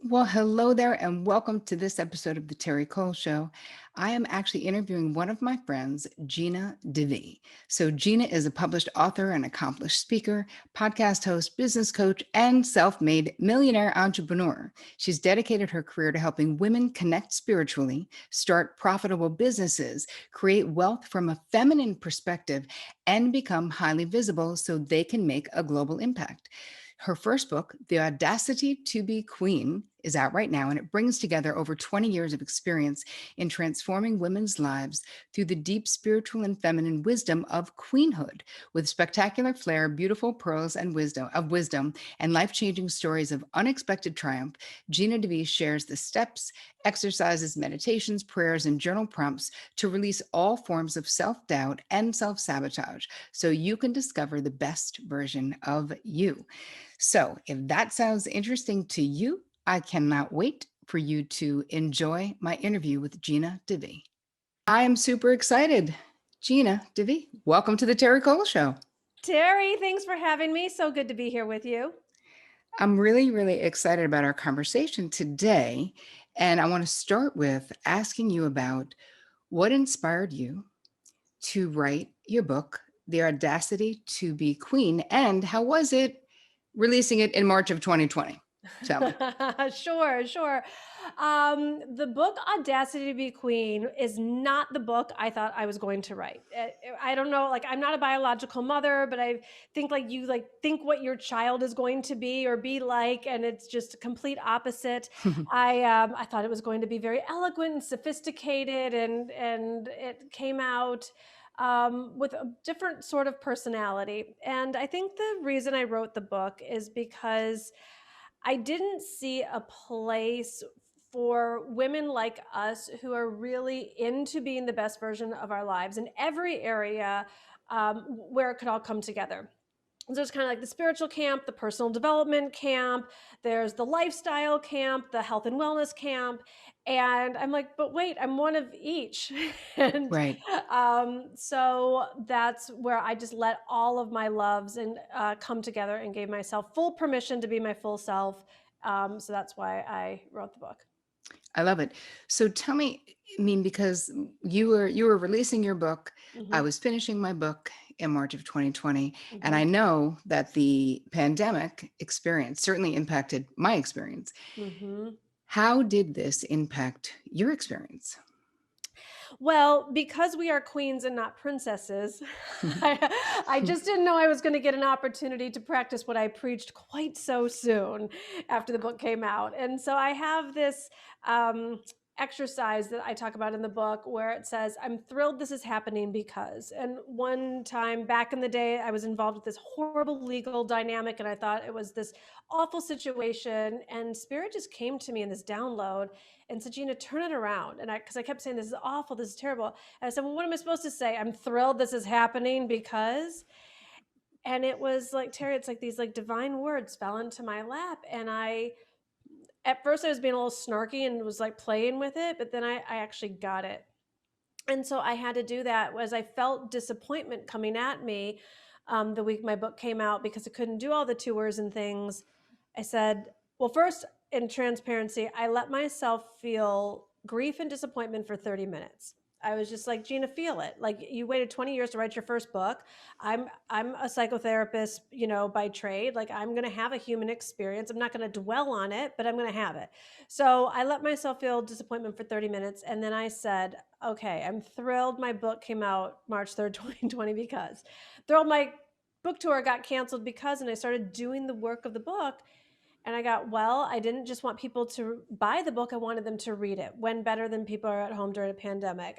Well, hello there, and welcome to this episode of the Terry Cole Show. I am actually interviewing one of my friends, Gina DeVee. So, Gina is a published author and accomplished speaker, podcast host, business coach, and self made millionaire entrepreneur. She's dedicated her career to helping women connect spiritually, start profitable businesses, create wealth from a feminine perspective, and become highly visible so they can make a global impact. Her first book, The Audacity to Be Queen, is out right now, and it brings together over 20 years of experience in transforming women's lives through the deep spiritual and feminine wisdom of queenhood. With spectacular flair, beautiful pearls and wisdom, and life-changing stories of unexpected triumph, Gina DeVee shares the steps, exercises, meditations, prayers, and journal prompts to release all forms of self-doubt and self-sabotage so you can discover the best version of you. So, if that sounds interesting to you, I cannot wait for you to enjoy my interview with Gina DeVee. I am super excited. Gina DeVee, welcome to the Terry Cole Show. Terry, thanks for having me. So good to be here with you. I'm really, really excited about our conversation today. And I want to start with asking you about what inspired you to write your book, The Audacity to Be Queen, and how was it releasing it in March of 2020? Tell me. Sure. The book Audacity to Be Queen is not the book I thought I was going to write. I don't know, like I'm not a biological mother, but I think like you like think what your child is going to be or be like, and it's just a complete opposite. I thought it was going to be very eloquent and sophisticated, and it came out with a different sort of personality. And I think the reason I wrote the book is because I didn't see a place for women like us who are really into being the best version of our lives in every area, where it could all come together. So there's kind of like the spiritual camp, the personal development camp, there's the lifestyle camp, the health and wellness camp. And I'm like, but wait, I'm one of each. and Right. so that's where I just let all of my loves and come together and gave myself full permission to be my full self. So that's why I wrote the book. I love it. So tell me, I mean, because you were releasing your book, I Hmm. was finishing my book in March of 2020, and I Hmm. know that the pandemic experience certainly impacted my experience. Hmm. How did this impact your experience? Well, because we are queens and not princesses, I just didn't know I was going to get an opportunity to practice what I preached quite so soon after the book came out. And so I have this um, exercise that I talk about in the book where it says, I'm thrilled this is happening because. And one time back in the day, I was involved with this horrible legal dynamic and I thought it was this awful situation. And Spirit just came to me in this download and said, Gina, turn it around. And because I kept saying, this is awful, this is terrible. And I said, well, what am I supposed to say? I'm thrilled this is happening because, and it was like, Terry, it's like these like divine words fell into my lap. And at first I was being a little snarky and was like playing with it, but then I actually got it. And so I had to do that as I felt disappointment coming at me the week my book came out because I couldn't do all the tours and things. I said, well, first, in transparency, I let myself feel grief and disappointment for 30 minutes. I was just like, Gina, feel it. Like you waited 20 years to write your first book. I'm a psychotherapist, by trade. Like I'm going to have a human experience. I'm not going to dwell on it, but I'm going to have it. So I let myself feel disappointment for 30 minutes. And then I said, okay, I'm thrilled my book came out March 3rd, 2020 because thrilled my book tour got canceled because, and I started doing the work of the book. And I got, well, I didn't just want people to buy the book, I wanted them to read it. When better than people are at home during a pandemic?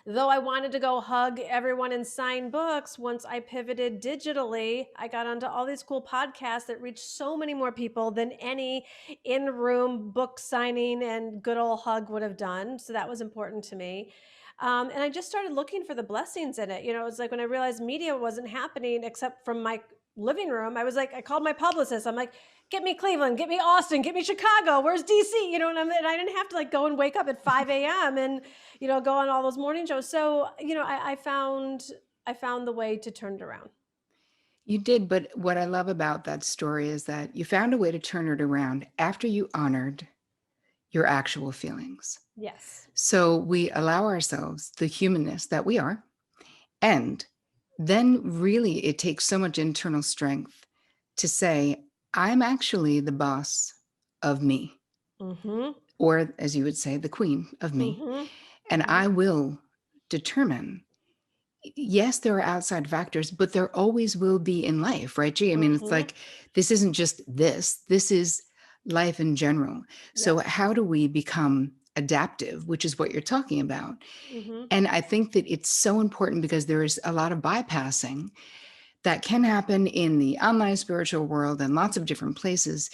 Though I wanted to go hug everyone and sign books, once I pivoted digitally, I got onto all these cool podcasts that reached so many more people than any in room book signing and good old hug would have done. So that was important to me. And I just started looking for the blessings in it. It was like when I realized media wasn't happening except from my living room, I was like, I called my publicist. I'm like, get me Cleveland, get me Austin, get me Chicago. Where's DC? And I didn't have to like go and wake up at 5 a.m. and go on all those morning shows. So, I found the way to turn it around. You did, but what I love about that story is that you found a way to turn it around after you honored your actual feelings. Yes. So we allow ourselves the humanness that we are. And then really it takes so much internal strength to say, I'm actually the boss of me, Mhm. or as you would say, the queen of me. Mhm. And Mhm. I will determine. Yes, there are outside factors, but there always will be in life, right? Gee, I mean, it's Mhm. like this isn't just this is life in general. So, Yes. how do we become adaptive, which is what you're talking about? Mhm. And I think that it's so important because there is a lot of bypassing that can happen in the online spiritual world and lots of different places.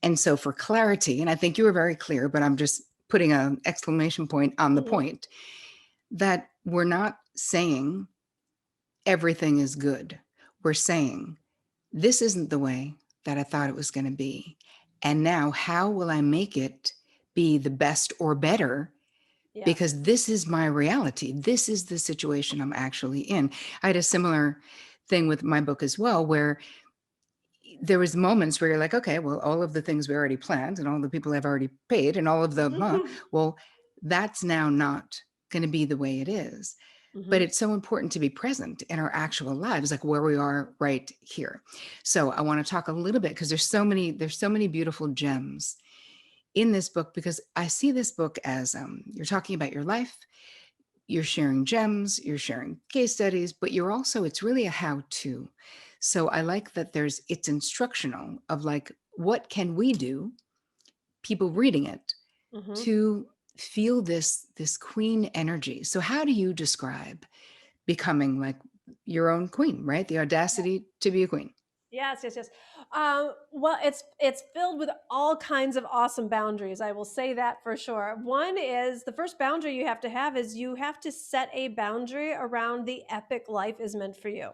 And so, for clarity, and I think you were very clear, but I'm just putting an exclamation point on the Mhm. point that we're not saying everything is good. We're saying, this isn't the way that I thought it was going to be. And now, how will I make it be the best or better? Yes. Because this is my reality. This is the situation I'm actually in. I had a similar thing with my book as well, where there was moments where you're like, okay, well, all of the things we already planned and all the people I've already paid and all of the, well, that's now not going to be the way it is. But Mhm. it's so important to be present in our actual lives, like where we are right here. So I want to talk a little bit because there's so many beautiful gems in this book, because I see this book as you're talking about your life, you're sharing gems, you're sharing case studies, but you're also, it's really a how to. So I like that it's instructional of like, what can we do, people reading it, Mhm. to feel this queen energy. So how do you describe becoming like your own queen, right? The audacity to be a queen. Yes, yes, yes. Well, it's filled with all kinds of awesome boundaries. I will say that for sure. One is the first boundary you have to have is you have to set a boundary around the epic life is meant for you.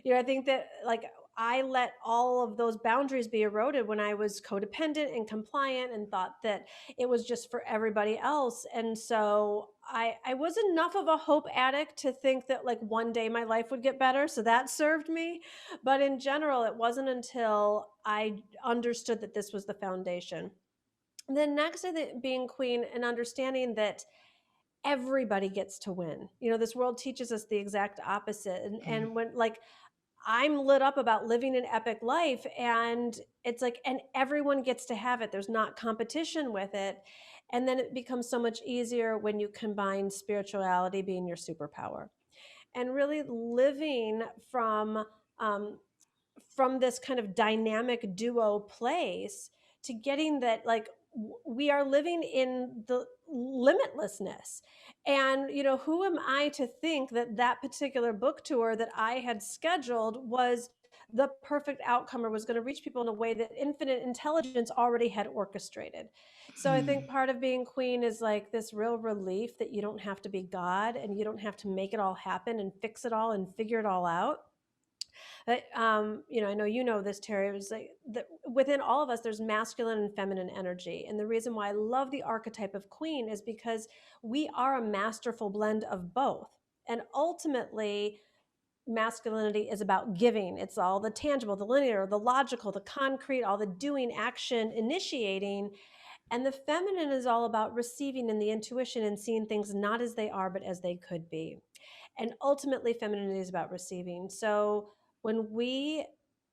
I think that like I let all of those boundaries be eroded when I was codependent and compliant and thought that it was just for everybody else. And so I was enough of a hope addict to think that like one day my life would get better. So that served me. But in general, it wasn't until I understood that this was the foundation. Then next, I think being queen and understanding that everybody gets to win. This world teaches us the exact opposite. And Mm. and when like I'm lit up about living an epic life, and it's like and everyone gets to have it. There's not competition with it. And then it becomes so much easier when you combine spirituality being your superpower and really living um, from this kind of dynamic duo place to getting that like we are living in the limitlessness. And who am I to think that that particular book tour that I had scheduled was the perfect outcome or was going to reach people in a way that infinite intelligence already had orchestrated. So I think Mm. part of being queen is like this real relief that you don't have to be God and you don't have to make it all happen and fix it all and figure it all out. I know this, Terry. It was like within all of us, there's masculine and feminine energy, and the reason why I love the archetype of queen is because we are a masterful blend of both, and ultimately, masculinity is about giving. It's all the tangible, the linear, the logical, the concrete, all the doing, action, initiating, and the feminine is all about receiving and the intuition and seeing things not as they are, but as they could be. And ultimately, femininity is about receiving. So when we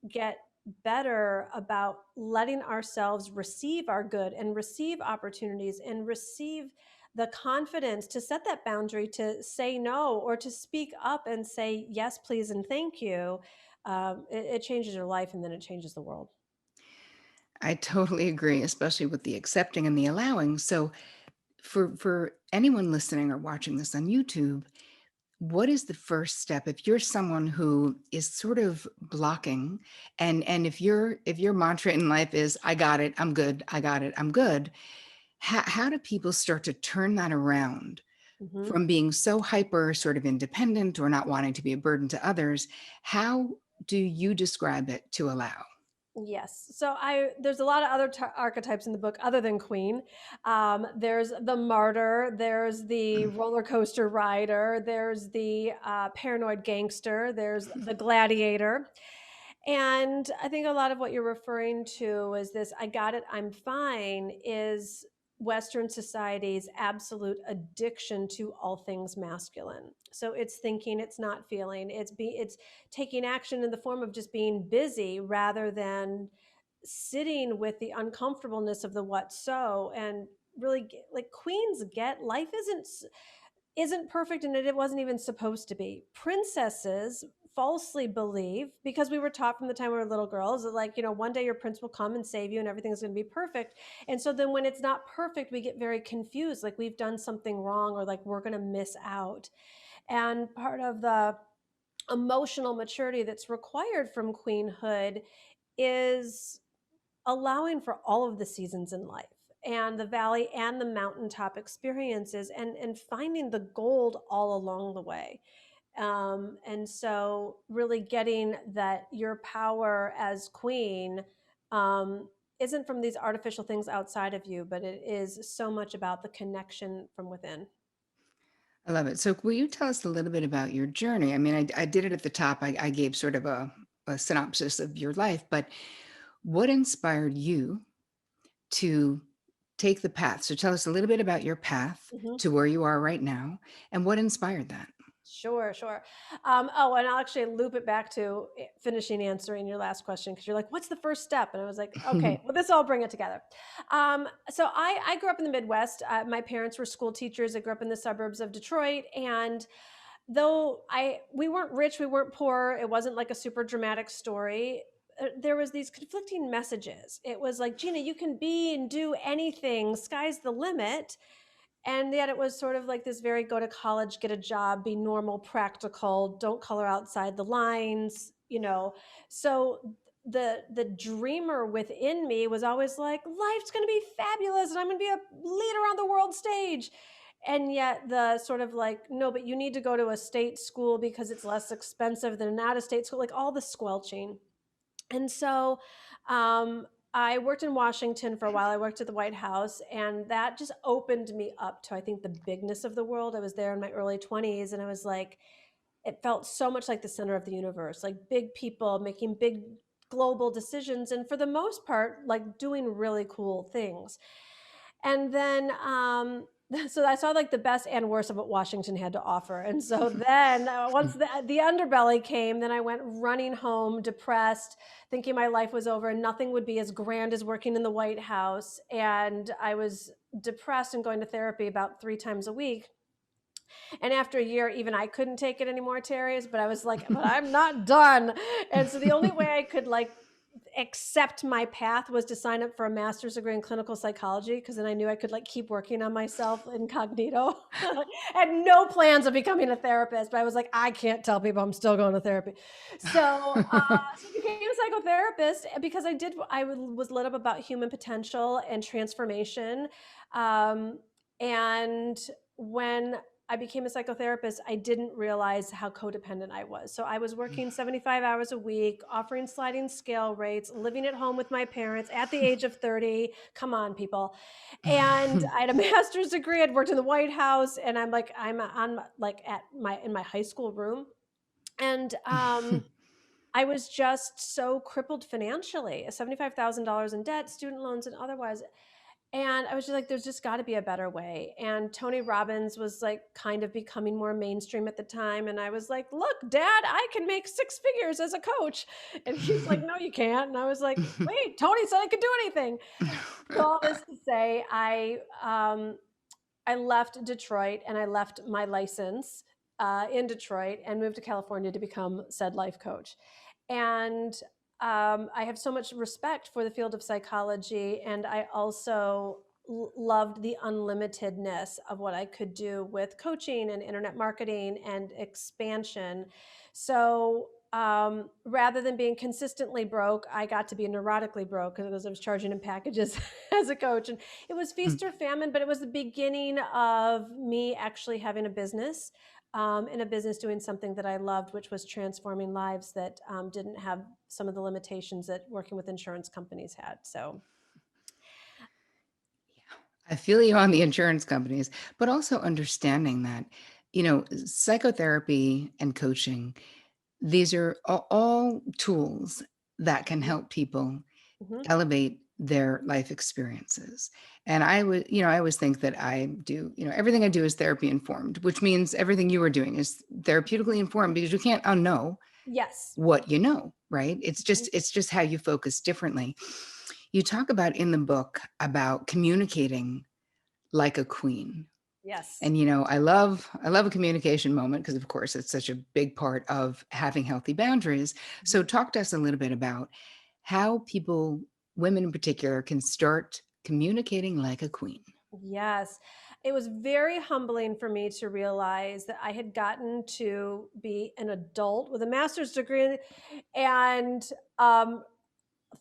get better about letting ourselves receive our good and receive opportunities and receive the confidence to set that boundary, to say no, or to speak up and say yes, please, and thank you, it changes your life and then it changes the world. I totally agree, especially with the accepting and the allowing. So for anyone listening or watching this on YouTube, what is the first step if you're someone who is sort of blocking, and if your mantra in life is I got it, I'm good, I got it, I'm good, how do people start to turn that around Mhm. from being so hyper sort of independent or not wanting to be a burden to others? How do you describe it to allow? Yes. So there's a lot of other archetypes in the book other than queen. There's the martyr. There's the roller coaster rider. There's the paranoid gangster. There's the gladiator. And I think a lot of what you're referring to is this I got it, I'm fine, is Western society's absolute addiction to all things masculine. So it's thinking, it's not feeling, it's taking action in the form of just being busy rather than sitting with the uncomfortableness of the what so and really like queens get life isn't perfect and it wasn't even supposed to be. Princesses falsely believe because we were taught from the time we were little girls that like, one day your prince will come and save you and everything's going to be perfect. And so then when it's not perfect, we get very confused, like we've done something wrong or like we're going to miss out. And part of the emotional maturity that's required from queenhood is allowing for all of the seasons in life and the valley and the mountaintop experiences and finding the gold all along the way. And so really getting that your power as queen isn't from these artificial things outside of you, but it is so much about the connection from within. I love it. So, will you tell us a little bit about your journey? I mean, I did it at the top. I gave sort of a synopsis of your life, but what inspired you to take the path? So, tell us a little bit about your path Mhm. to where you are right now and what inspired that. Sure, sure. Oh, and I'll actually loop it back to finishing answering your last question because you're like, "What's the first step?" And I was like, "Okay, well, this all bring it together." So I grew up in the Midwest. My parents were school teachers. I grew up in the suburbs of Detroit, and though I we weren't rich, we weren't poor. It wasn't like a super dramatic story. There was these conflicting messages. It was like, Gina, you can be and do anything. Sky's the limit, and yet it was sort of like this very go to college, get a job, be normal, practical, don't color outside the lines. So the dreamer within me was always like, life's going to be fabulous and I'm going to be a leader on the world stage. And yet the sort of like, no, but you need to go to a state school because it's less expensive than an out of state school, like all the squelching. And so I worked in Washington for a while. I worked at the White House, and that just opened me up to, I think, the bigness of the world. I was there in my early 20s, and I was like, it felt so much like the center of the universe, like big people making big global decisions, and for the most part, like doing really cool things. And then, so I saw like the best and worst of what Washington had to offer. And so then, once the underbelly came, then I went running home, depressed, thinking my life was over and nothing would be as grand as working in the White House. And I was depressed and going to therapy about 3 times a week. And after a year, even I couldn't take it anymore, Terry's, but I was like, but I'm not done. And so the only way I could like accept my path was to sign up for a master's degree in clinical psychology because then I knew I could like keep working on myself incognito. I had no plans of becoming a therapist, but I was like, I can't tell people I'm still going to therapy. So I became a psychotherapist because I was lit up about human potential and transformation. Um, and when I became a psychotherapist, I didn't realize how codependent I was. So I was working 75 hours a week, offering sliding scale rates, living at home with my parents at the age of 30. Come on, people. And I had a master's degree. I'd worked in the White House, and I'm on like at my in my high school room. And I was just so crippled financially, $75,000 in debt, student loans, and otherwise. And I was just like, there's just got to be a better way. And Tony Robbins was like kind of becoming more mainstream at the time. And I was like, look, Dad, I can make 6 figures as a coach. And he's like, no, you can't. And I was like, wait, Tony said I could do anything. So all this to say, I left Detroit and I left my license in Detroit and moved to California to become said life coach. And I have so much respect for the field of psychology, and I also loved the unlimitedness of what I could do with coaching and internet marketing and expansion. So rather than being consistently broke, I got to be neurotically broke because I was charging in packages as a coach. And it was feast or famine, but it was the beginning of me actually having a business. in a business doing something that I loved, which was transforming lives that didn't have some of the limitations that working with insurance companies had. So, I feel you on the insurance companies, but also understanding that, psychotherapy and coaching, these are all tools that can mhm, help people mhm, elevate their life experiences. And I always think that I do, everything I do is therapy informed, which means everything you are doing is therapeutically informed because you can't unknow yes. what you know, right? It's Mhm, just it's just how you focus differently. You talk about in the book about communicating like a queen. yes. And I love a communication moment because of course it's such a big part of having healthy boundaries. Mhm. So talk to us a little bit about how people, women in particular, can start communicating like a queen. Yes. It was very humbling for me to realize that I had gotten to be an adult with a master's degree and um,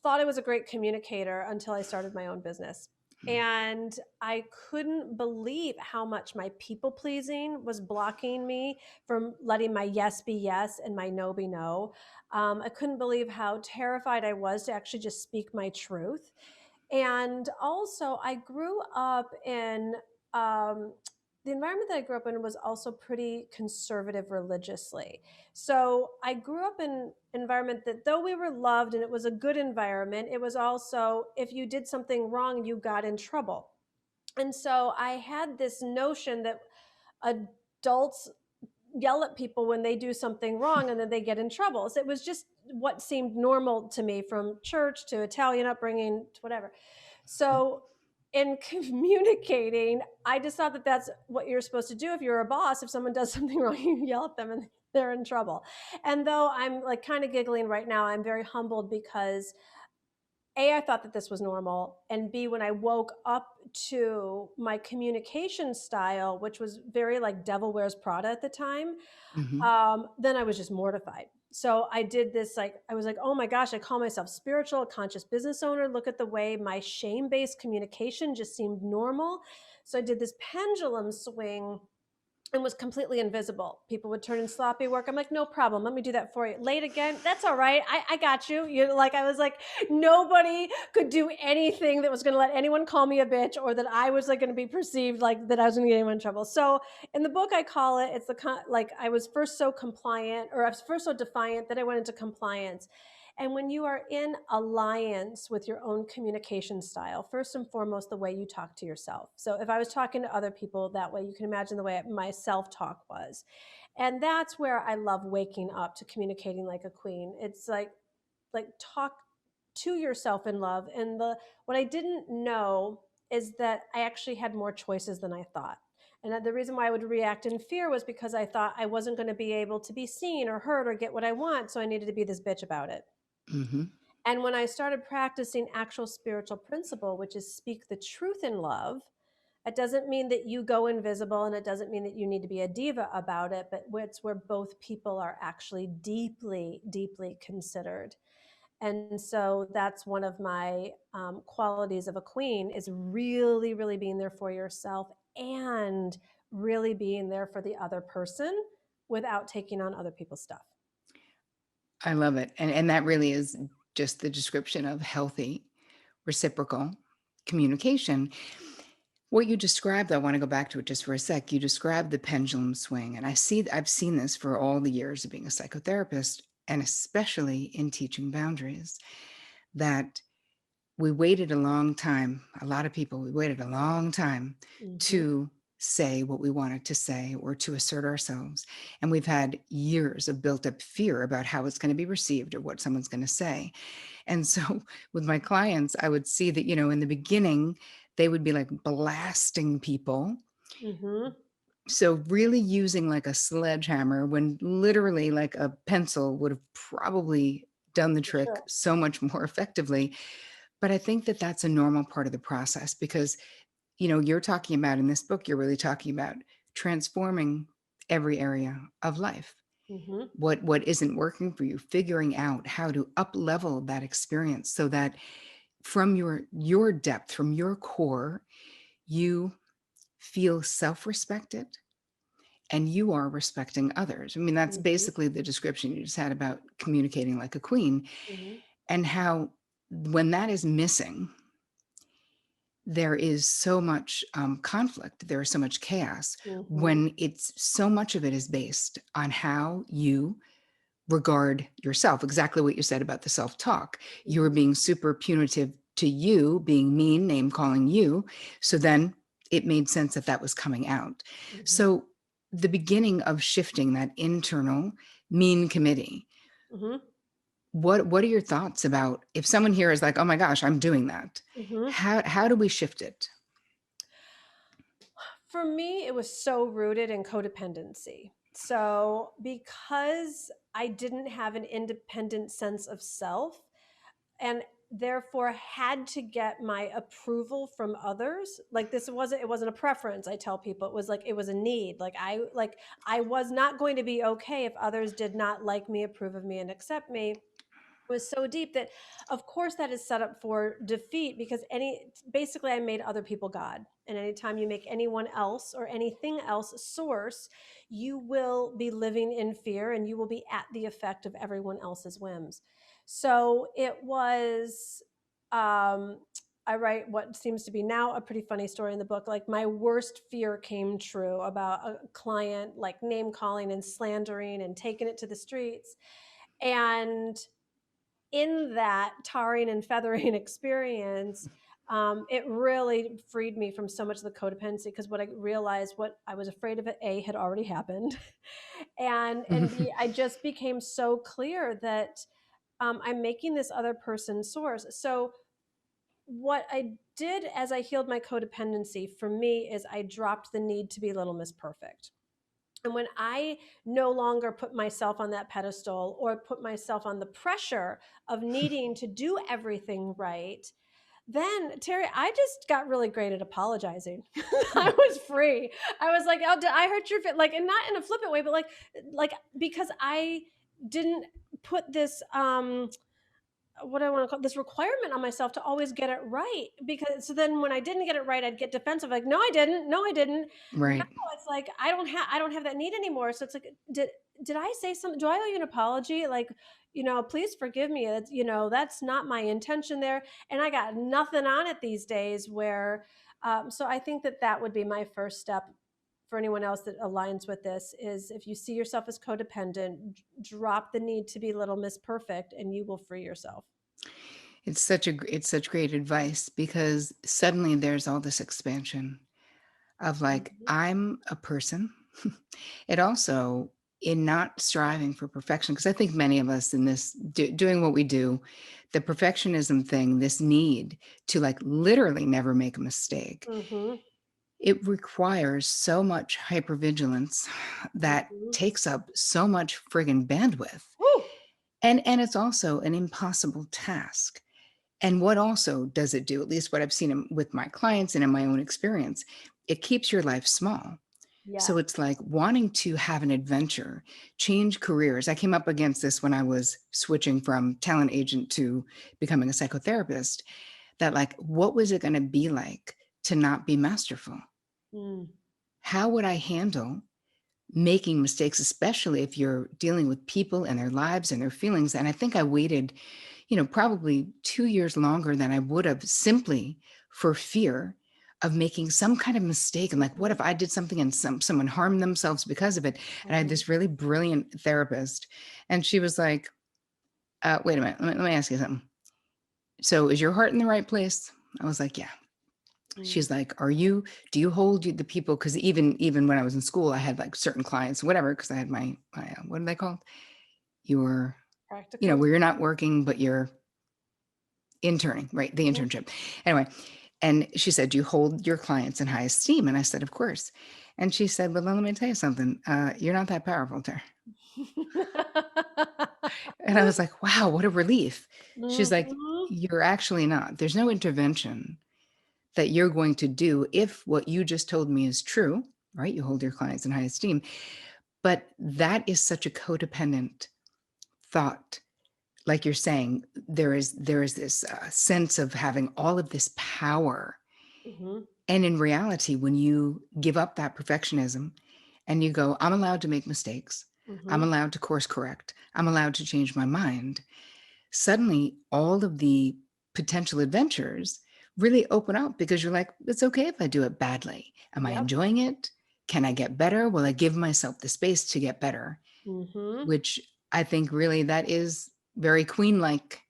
thought I was a great communicator until I started my own business. And I couldn't believe how much my people pleasing was blocking me from letting my yes be yes and my no be no. I couldn't believe how terrified I was to actually just speak my truth. And also, I grew up in um, the environment that I grew up in was also pretty conservative religiously. So I grew up in an environment that though we were loved and it was a good environment, it was also if you did something wrong, you got in trouble. And so I had this notion that adults yell at people when they do something wrong and then they get in trouble. So it was just what seemed normal to me from church to Italian upbringing to whatever. So in communicating, I just thought that that's what you're supposed to do if you're a boss. If someone does something wrong, you yell at them and they're in trouble. And though I'm like kind of giggling right now, I'm very humbled because a, I thought that this was normal. And B, when I woke up to my communication style, which was very like Devil Wears Prada at the time, Hmm. then I was just mortified. So I did this, like, I was like, oh my gosh, I call myself spiritual, conscious business owner. Look at the way my shame based communication just seemed normal. So I did this pendulum swing and was completely invisible. People would turn in sloppy work. I'm like, no problem. Let me do that for you. Late again. That's all right. I got you. You like, I was like, nobody could do anything that was going to let anyone call me a bitch or that I was like going to be perceived like that I was going to get anyone in trouble. So in the book, I call it, it's like I was first so compliant or I was first so defiant that I went into compliance. And when you are in alliance with your own communication style, first and foremost, the way you talk to yourself. So if I was talking to other people that way, you can imagine the way my self talk was. And that's where I love waking up to communicating like a queen. It's like talk to yourself in love. And what I didn't know is that I actually had more choices than I thought. And the reason why I would react in fear was because I thought I wasn't going to be able to be seen or heard or get what I want. So I needed to be this bitch about it. Hmm. And when I started practicing actual spiritual principle, which is speak the truth in love, it doesn't mean that you go invisible and it doesn't mean that you need to be a diva about it, but it's where both people are actually deeply, deeply considered. And so that's one of my qualities of a queen is really, really being there for yourself and really being there for the other person without taking on other people's stuff. I love it. And that really is just the description of healthy reciprocal communication. What you described, I want to go back to it just for a sec. You described the pendulum swing, and I've seen this for all the years of being a psychotherapist, and especially in teaching boundaries, that we waited a long time. A lot of people, we waited a long time Mm-hmm. to say what we wanted to say or to assert ourselves. And we've had years of built up fear about how it's going to be received or what someone's going to say. And so with my clients, I would see that, in the beginning, they would be like blasting people. Mm-hmm. So really using like a sledgehammer when literally like a pencil would have probably done the For trick sure. so much more effectively. But I think that that's a normal part of the process because, you're talking about in this book, you're really talking about transforming every area of life. Mm-hmm. What isn't working for you, figuring out how to up level that experience so that from your depth, from your core, you feel self-respected and you are respecting others. I mean, that's Mhm, basically the description you just had about communicating like a queen, mhm, and how when that is missing, there is so much conflict, there is so much chaos mhm, when it's so much of it is based on how you regard yourself. Exactly what you said about the self talk. You were mhm, being super punitive to you, being mean, name calling you. So then it made sense that that was coming out. mhm, So the beginning of shifting that internal mean committee, mhm, what are your thoughts about if someone here is like, oh my gosh, I'm doing that? mhm. How do we shift it? For me, it was so rooted in codependency. So, because I didn't have an independent sense of self and therefore had to get my approval from others, like it wasn't a preference. I tell people it was like it was a need. I was not going to be okay if others did not like me, approve of me, and accept me. Was so deep that of course that is set up for defeat, because any basically I made other people god, and anytime you make anyone else or anything else source, you will be living in fear and you will be at the effect of everyone else's whims. So it was, um I write what seems to be now a pretty funny story in the book. Like, my worst fear came true about a client like name calling and slandering and taking it to the streets. And in that tarring and feathering experience, it really freed me from so much of the codependency, because what I realized, what I was afraid of, it A, had already happened, and B, I just became so clear that I'm making this other person source. So what I did as I healed my codependency for me is I dropped the need to be Little Miss Perfect. And when I no longer put myself on that pedestal or put myself on the pressure of needing to do everything right, then Terry, I just got really great at apologizing. I was free. I was like, "Oh, did I hurt your fit?" Like, and not in a flippant way, but like because I didn't put this what I want to call this requirement on myself to always get it right. Because so then when I didn't get it right, I'd get defensive, like, no, I didn't, no, I didn't. Now Right. it's like I don't have that need anymore. So it's like, did I say something? Do I owe you an apology? Like, please forgive me. That's not my intention there. And I got nothing on it these days. So I think that would be my first step for anyone else that aligns with this, is if you see yourself as codependent, drop the need to be Little Miss Perfect and you will free yourself. It's such great advice because suddenly there's all this expansion of like, Mhm, I'm a person. It also, in not striving for perfection, because I think many of us in this doing what we do, the perfectionism thing, this need to like literally never make a mistake, mhm, it requires so much hypervigilance that mhm. takes up so much friggin' bandwidth. Woo! And it's also an impossible task. And what also does it do, at least what I've seen with my clients and in my own experience, it keeps your life small. So Yes. it's like wanting to have an adventure, change careers. I came up against this when I was switching from talent agent to becoming a psychotherapist, that like, what was it going to be like to not be masterful? Mm, How would I handle making mistakes, especially if you're dealing with people and their lives and their feelings? And I think I waited, probably 2 years longer than I would have, simply for fear of making some kind of mistake. And like, what mhm, if I did something and someone harmed themselves because of it? And I had mhm, this really brilliant therapist, and she was like, wait a minute, let me ask you something. So is your heart in the right place? I was like, yeah. mm. She's like, do you hold the people? Because even when I was in school, I had like certain clients, whatever, because I had my what are they called? Your, Practicums? where you're not working, but you're interning, right? The Mhm. internship. Anyway, and she said, "Do you hold your clients in high esteem?" And I said, "Of course." And she said, "Well, let me tell you something. You're not that powerful, Ter." And I was like, "Wow, what a relief." She's like, Mhm, "You're actually not. There's no intervention that you're going to do if what you just told me is true, right? You hold your clients in high esteem. But that is such a codependent thought. Like you're saying, there is this sense of having all of this power. mhm, And in reality, when you give up that perfectionism and you go, I'm allowed to make mistakes. I'm Mhm. allowed to course correct. I'm allowed to change my mind. Suddenly, all of the potential adventures really open up because you're like, it's okay if I do it badly. Am I Yep. enjoying it? Can I get better? Will I give myself the space to get better? Mhm. Which I think really that is very queen like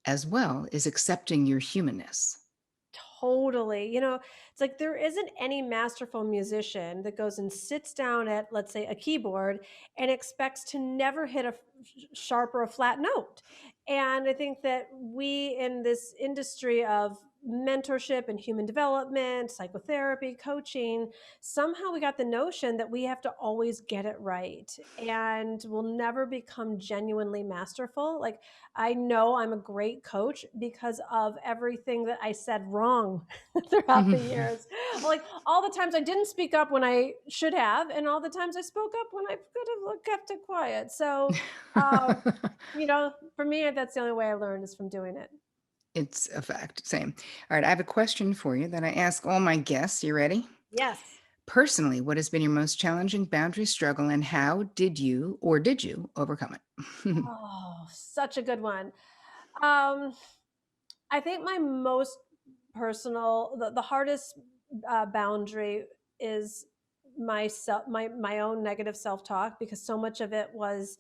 as well, is accepting your humanness. Totally. You know, it's like there isn't any masterful musician that goes and sits down at, let's say, a keyboard and expects to never hit a sharp or a flat note. And I think that we in this industry of mentorship and human development, psychotherapy, coaching, somehow we got the notion that we have to always get it right and we'll never become genuinely masterful. Like, I know I'm a great coach because of everything that I said wrong throughout the years. Like all the times I didn't speak up when I should have, and all the times I spoke up when I could have kept it quiet. So, um, for me, that's the only way I learned is from doing it. It's a fact. Same. All right. I have a question for you that I ask all my guests. You ready? Yes. Personally, what has been your most challenging boundary struggle and how did you overcome it? Oh, such a good one. Um, I think my most the hardest boundary is my own negative self talk because so much of it was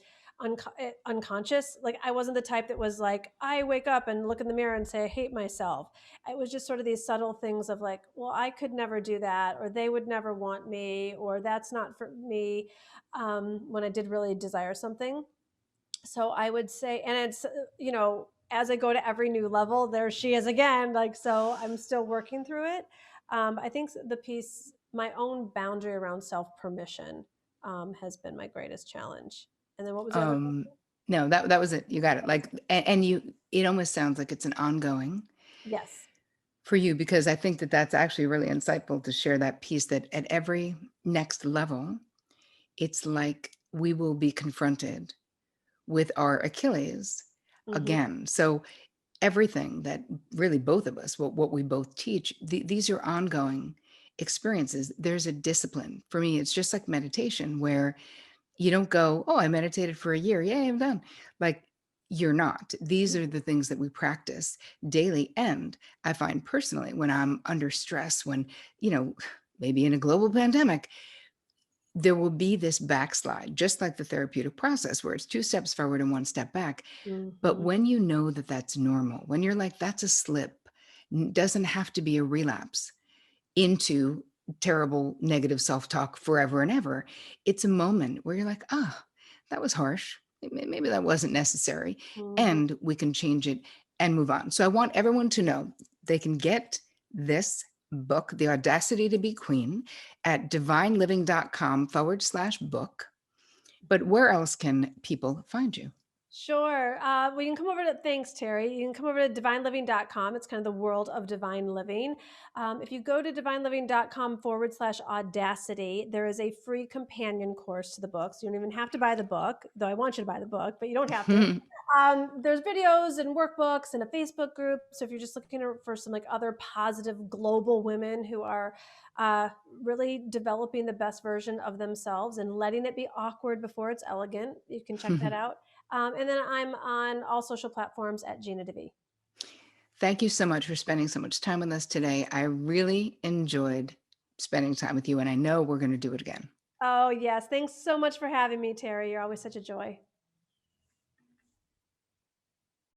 unconscious. Like I wasn't the type that was like I wake up and look in the mirror and say I hate myself. It was just sort of these subtle things of like, well, I could never do that, or they would never want me, or that's not for me. When I did really desire something, so I would say, and it's, as I go to every new level, there she is again. Like, so I'm still working through it. I think the piece, my own boundary around self permission, has been my greatest challenge. And then what was the other um, question? no, that was it. You got it. Like, and you, it almost sounds like it's an ongoing Yes. for you because I think that that's actually really insightful to share that piece that at every next level, it's like we will be confronted with our Achilles Hmm. again. So everything that really both of us, what we both teach, these are ongoing experiences. There's a discipline. For me, it's just like meditation where you don't go, oh, I meditated for a year. Yay, I'm done. Like you're not. These are the things that we practice daily. And I find personally when I'm under stress, when, you know, maybe in a global pandemic, there will be this backslide, just like the therapeutic process where it's two steps forward and one step back. But Hmm. when you know that that's normal, when you're like, that's a slip, doesn't have to be a relapse into terrible negative self-talk forever and ever. It's a moment where you're like, ah, that was harsh. Maybe that wasn't necessary. Hmm. And we can change it and move on. So I want everyone to know they can get this book, The Audacity to Be Queen, at divineliving.com/book. But where else can people find you? Sure. Well, you can come over to, thanks, Terry. You can come over to divineliving.com. It's kind of the world of divine living. If you go to divineliving.com/audacity, there is a free companion course to the book. So you don't even have to buy the book, though I want you to buy the book, but you don't have to. There's videos and workbooks and a Facebook group. So if you're just looking for some like other positive global women who are uh, really developing the best version of themselves and letting it be awkward before it's elegant, you can check that out. And then I'm on all social platforms at Gina DeVee. Thank you so much for spending so much time with us today. I really enjoyed spending time with you, and I know we're going to do it again. Oh, yes. Thanks so much for having me, Terry. You're always such a joy.